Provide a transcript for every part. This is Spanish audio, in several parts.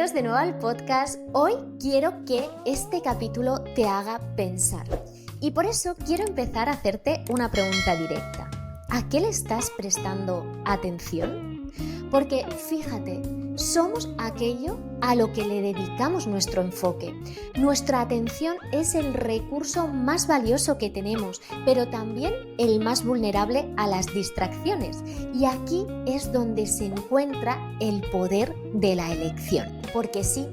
Bienvenidos de nuevo al podcast. Hoy quiero que este capítulo te haga pensar. Y por eso quiero empezar a hacerte una pregunta directa. ¿A qué le estás prestando atención? Porque fíjate, somos aquello a lo que le dedicamos nuestro enfoque. Nuestra atención es el recurso más valioso que tenemos, pero también el más vulnerable a las distracciones. Y aquí es donde se encuentra el poder de la elección. Porque sí,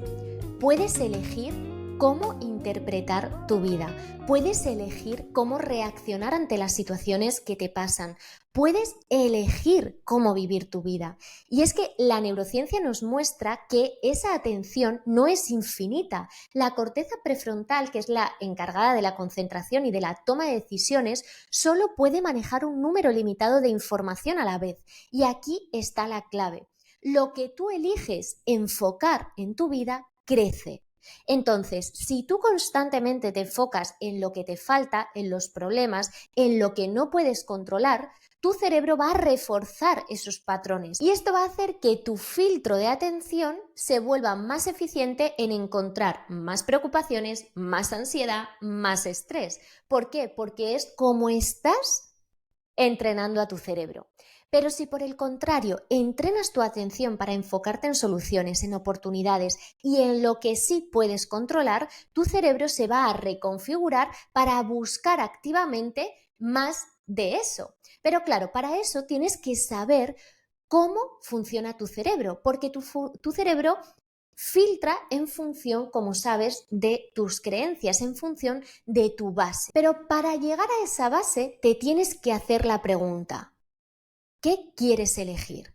puedes elegir cómo interpretar tu vida, puedes elegir cómo reaccionar ante las situaciones que te pasan, puedes elegir cómo vivir tu vida. Y es que la neurociencia nos muestra que esa atención no es infinita. La corteza prefrontal, que es la encargada de la concentración y de la toma de decisiones, solo puede manejar un número limitado de información a la vez. Y aquí está la clave. Lo que tú eliges enfocar en tu vida crece. Entonces, si tú constantemente te enfocas en lo que te falta, en los problemas, en lo que no puedes controlar, tu cerebro va a reforzar esos patrones y esto va a hacer que tu filtro de atención se vuelva más eficiente en encontrar más preocupaciones, más ansiedad, más estrés. ¿Por qué? Porque es como estás entrenando a tu cerebro. Pero si por el contrario entrenas tu atención para enfocarte en soluciones, en oportunidades y en lo que sí puedes controlar, tu cerebro se va a reconfigurar para buscar activamente más de eso. Pero claro, para eso tienes que saber cómo funciona tu cerebro, porque tu cerebro filtra en función, como sabes, de tus creencias, en función de tu base. Pero para llegar a esa base te tienes que hacer la pregunta: ¿qué quieres elegir?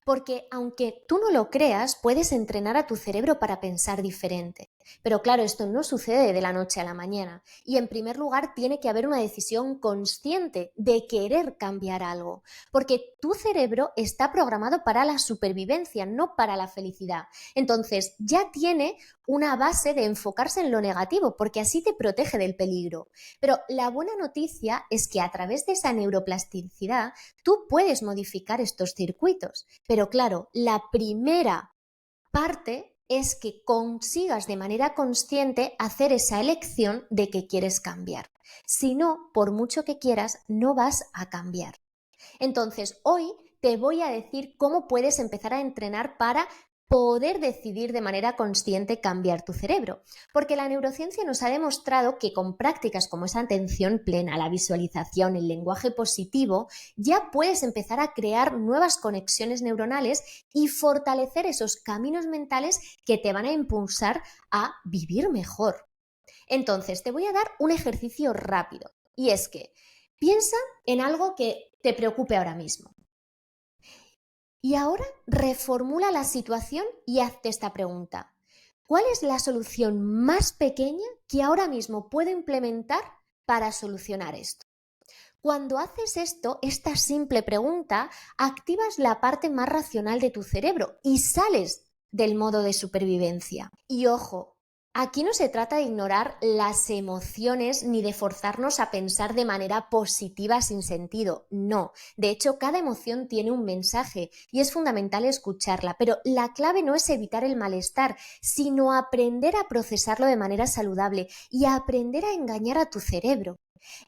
Porque aunque tú no lo creas, puedes entrenar a tu cerebro para pensar diferente. Pero claro, esto no sucede de la noche a la mañana. Y en primer lugar, tiene que haber una decisión consciente de querer cambiar algo. Porque tu cerebro está programado para la supervivencia, no para la felicidad. Entonces, ya tiene una base de enfocarse en lo negativo, porque así te protege del peligro. Pero la buena noticia es que a través de esa neuroplasticidad, tú puedes modificar estos circuitos. Pero claro, la primera parte es que consigas de manera consciente hacer esa elección de que quieres cambiar. Si no, por mucho que quieras, no vas a cambiar. Entonces, hoy te voy a decir cómo puedes empezar a entrenar para poder decidir de manera consciente cambiar tu cerebro. Porque la neurociencia nos ha demostrado que con prácticas como esa atención plena, la visualización, el lenguaje positivo, ya puedes empezar a crear nuevas conexiones neuronales y fortalecer esos caminos mentales que te van a impulsar a vivir mejor. Entonces, te voy a dar un ejercicio rápido. Y es que piensa en algo que te preocupe ahora mismo. Y ahora reformula la situación y hazte esta pregunta: ¿cuál es la solución más pequeña que ahora mismo puedo implementar para solucionar esto? Cuando haces esto, esta simple pregunta, activas la parte más racional de tu cerebro y sales del modo de supervivencia. Y ojo, aquí no se trata de ignorar las emociones ni de forzarnos a pensar de manera positiva sin sentido, no. De hecho, cada emoción tiene un mensaje y es fundamental escucharla, pero la clave no es evitar el malestar, sino aprender a procesarlo de manera saludable y a aprender a engañar a tu cerebro.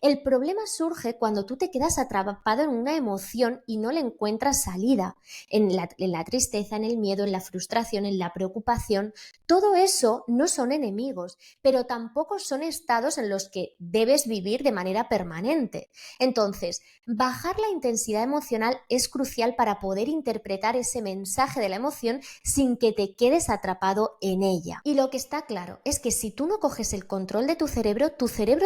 El problema surge cuando tú te quedas atrapado en una emoción y no le encuentras salida, en la tristeza, en el miedo, en la frustración, en la preocupación. Todo eso no son enemigos, pero tampoco son estados en los que debes vivir de manera permanente. Entonces, bajar la intensidad emocional es crucial para poder interpretar ese mensaje de la emoción sin que te quedes atrapado en ella. Y lo que está claro es que si tú no coges el control de tu cerebro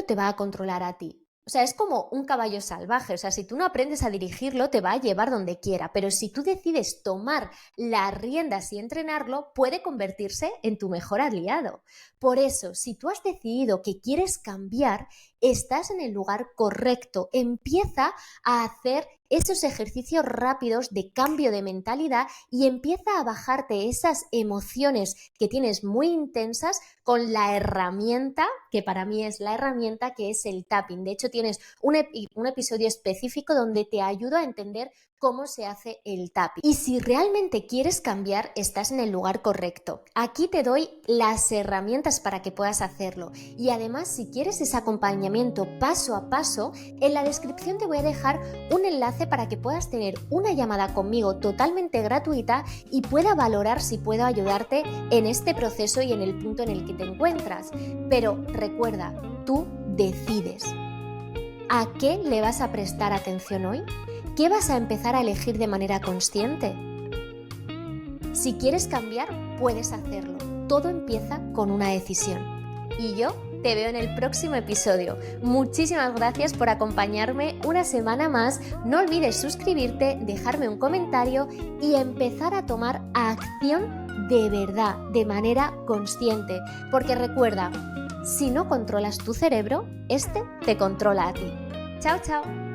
te va a controlar a ti. O sea, es como un caballo salvaje. O sea, si tú no aprendes a dirigirlo, te va a llevar donde quiera. Pero si tú decides tomar las riendas y entrenarlo, puede convertirse en tu mejor aliado. Por eso, si tú has decidido que quieres cambiar, estás en el lugar correcto. Empieza a hacer esos ejercicios rápidos de cambio de mentalidad y empieza a bajarte esas emociones que tienes muy intensas con la herramienta, que para mí es la herramienta, que es el tapping. De hecho, tienes un episodio específico donde te ayudo a entender cómo se hace el tapping. Y si realmente quieres cambiar, estás en el lugar correcto. Aquí te doy las herramientas para que puedas hacerlo. Y además, si quieres ese acompañamiento paso a paso, en la descripción te voy a dejar un enlace para que puedas tener una llamada conmigo totalmente gratuita y pueda valorar si puedo ayudarte en este proceso y en el punto en el que te encuentras. Pero recuerda, tú decides. ¿A qué le vas a prestar atención hoy? ¿Qué vas a empezar a elegir de manera consciente? Si quieres cambiar, puedes hacerlo. Todo empieza con una decisión. Y yo te veo en el próximo episodio. Muchísimas gracias por acompañarme una semana más. No olvides suscribirte, dejarme un comentario y empezar a tomar acción de verdad, de manera consciente. Porque recuerda, si no controlas tu cerebro, este te controla a ti. ¡Chao, chao!